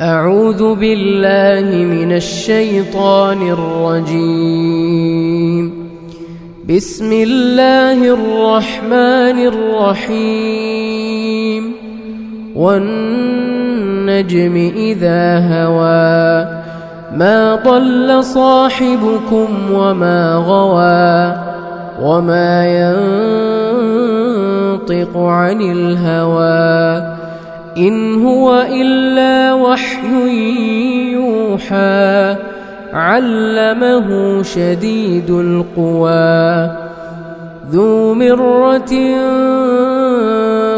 أعوذ بالله من الشيطان الرجيم. بسم الله الرحمن الرحيم. والنجم إذا هوى ما ضل صاحبكم وما غوى وما ينطق عن الهوى إن هو إلا وحي يوحى علمه شديد القوى ذو مرة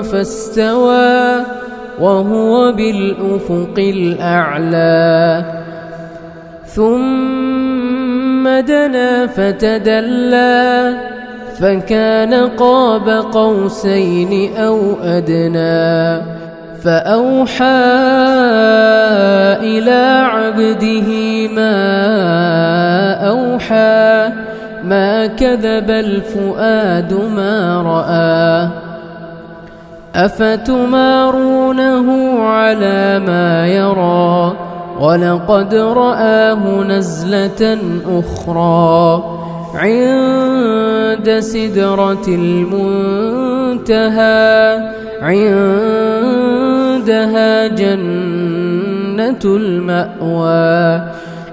فاستوى وهو بالأفق الأعلى ثم دنا فتدلى فكان قاب قوسين أو أدنى فأوحى إلى عبده ما أوحى ما كذب الفؤاد ما رأى أفتمارونه على ما يرى ولقد رآه نزلة أخرى عند سدرة المنتهى عندها جنة المأوى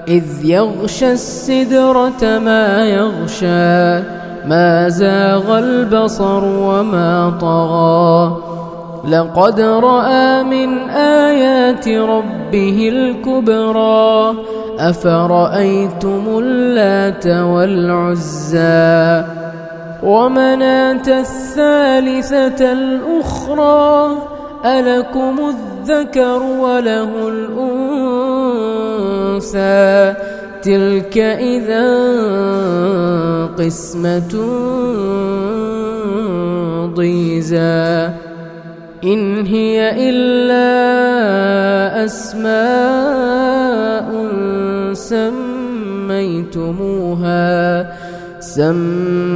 إذ يغشى السدرة ما يغشى ما زاغ البصر وما طغى لقد رأى من آيات ربه الكبرى أفرأيتم اللات والعزى ومناة الثالثة الأخرى ألكم الذكر وله الأنثى تلك إذا قسمة ضيزى إن هي إلا أسماء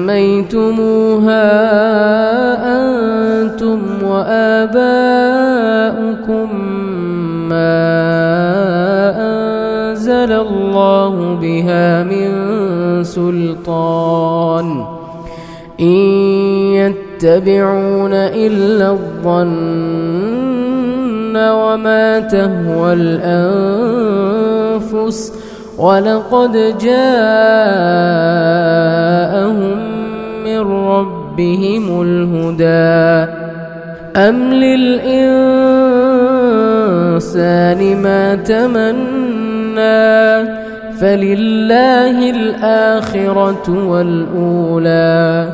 سميتموها أنتم وآباؤكم ما أنزل الله بها من سلطان إن يتبعون إلا الظن وما تهوى الأنفس ولقد جاءهم من ربهم الهدى أم للإنسان ما تمنى فلله الآخرة والأولى